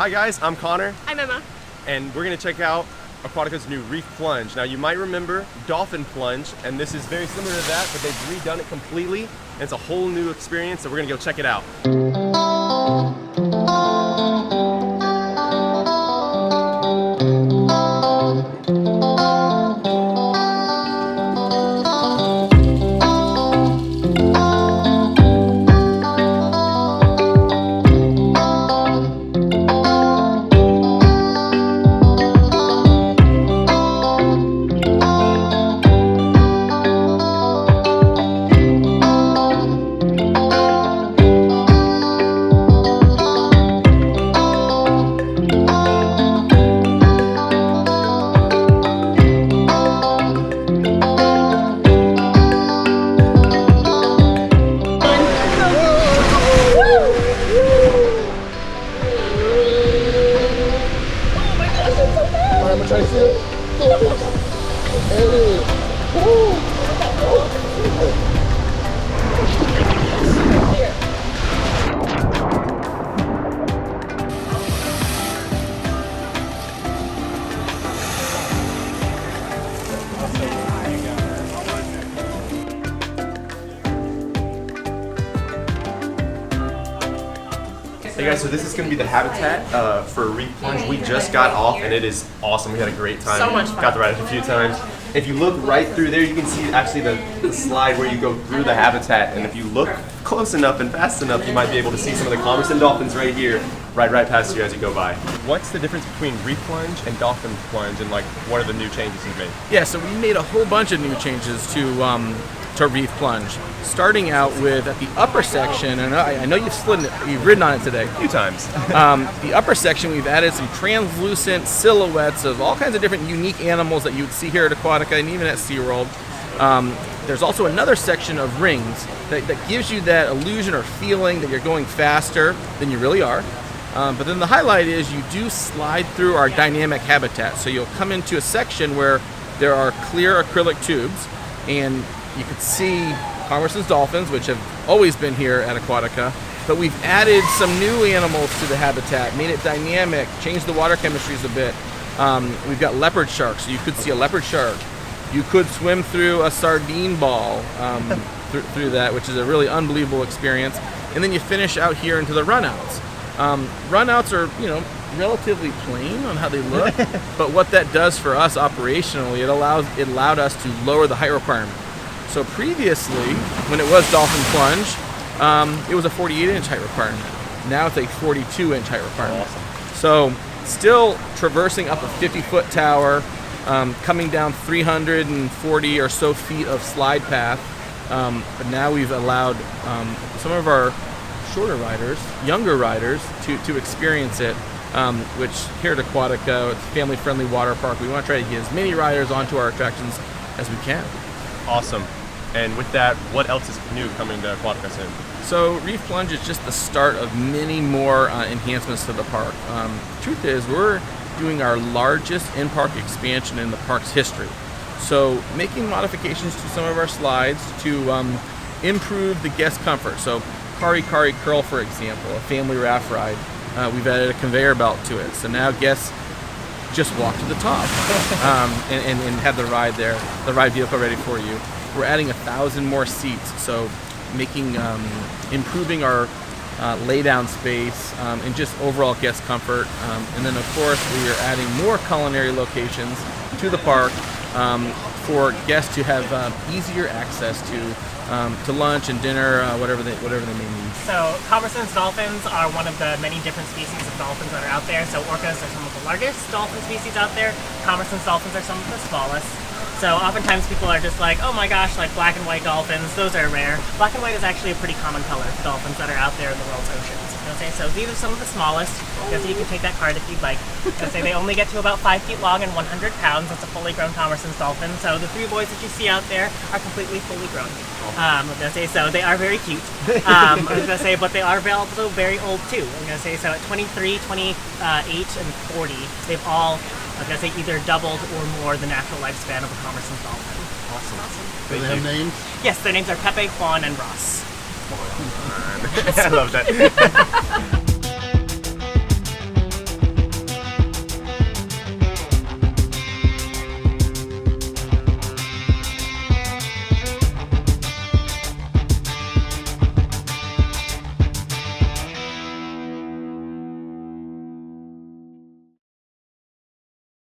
Hi guys, I'm Connor. I'm Emma. And we're gonna check out Aquatica's new Reef Plunge. Now you might remember Dolphin Plunge, and this is very similar to that, but they've redone it completely. And it's a whole new experience, so we're gonna go check it out. Hey guys, so this is going to be the habitat for Reef Plunge. We just got off and it is awesome. We had a great time. So much fun. Got to ride it a few times. If you look right through there, you can see actually the slide where you go through the habitat. And if you look close enough and fast enough, you might be able to see some of the commerce dolphins right here, right past you as you go by. What's the difference between Reef Plunge and Dolphin Plunge, and like what are the new changes you've made? Yeah, so we made a whole bunch of new changes to Reef Plunge. Starting out with at the upper section, and I know you've ridden on it today. A few times. The upper section, we've added some translucent silhouettes of all kinds of different unique animals that you would see here at Aquatica and even at SeaWorld. There's also another section of rings that gives you that illusion or feeling that you're going faster than you really are. But then the highlight is you do slide through our dynamic habitat. So you'll come into a section where there are clear acrylic tubes, and you can see Commerson's dolphins, which have always been here at Aquatica, but we've added some new animals to the habitat, made it dynamic, changed the water chemistries a bit. We've got leopard sharks, so you could see a leopard shark. You could swim through a sardine ball through that, which is a really unbelievable experience. And then you finish out here into the runouts. Runouts are, relatively plain on how they look, but what that does for us operationally, it allowed us to lower the height requirement. So previously, when it was Dolphin Plunge, it was a 48-inch height requirement. Now it's a 42-inch height requirement. Awesome. So still traversing up a 50-foot tower, coming down 340 or so feet of slide path. But now we've allowed some of our shorter riders, younger riders, to experience it, which here at Aquatica, it's a family-friendly water park. We want to try to get as many riders onto our attractions as we can. Awesome. And with that, what else is new coming to Aquatica soon? So Reef Plunge is just the start of many more enhancements to the park. Truth is, we're doing our largest in-park expansion in the park's history. So making modifications to some of our slides to improve the guest comfort. So Kari Curl, for example, a family raft ride, we've added a conveyor belt to it. So now guests just walk to the top and have the ride there, the ride vehicle ready for you. We're adding 1,000 more seats, so making, improving our lay-down space and just overall guest comfort. And then of course we are adding more culinary locations to the park for guests to have easier access to lunch and dinner, whatever they may need. So Commerson's dolphins are one of the many different species of dolphins that are out there. So orcas are some of the largest dolphin species out there. Commerson's dolphins are some of the smallest. So oftentimes people are just like, oh my gosh, like black and white dolphins, those are rare. Black and white is actually a pretty common color for dolphins that are out there in the world's oceans. Okay, so these are some of the smallest. So you can take that card if you'd like. Say they only get to about 5 feet long and 100 pounds. That's a fully grown Commerson's dolphin. So the 3 boys that you see out there are completely fully grown. So they are very cute. But they are also very old too. So at 23, 28, and 40, they've all either doubled or more the natural lifespan of a Commerson's dolphin. Awesome. Do they have names? Yes, their names are Pepe, Juan, and Ross. I love that.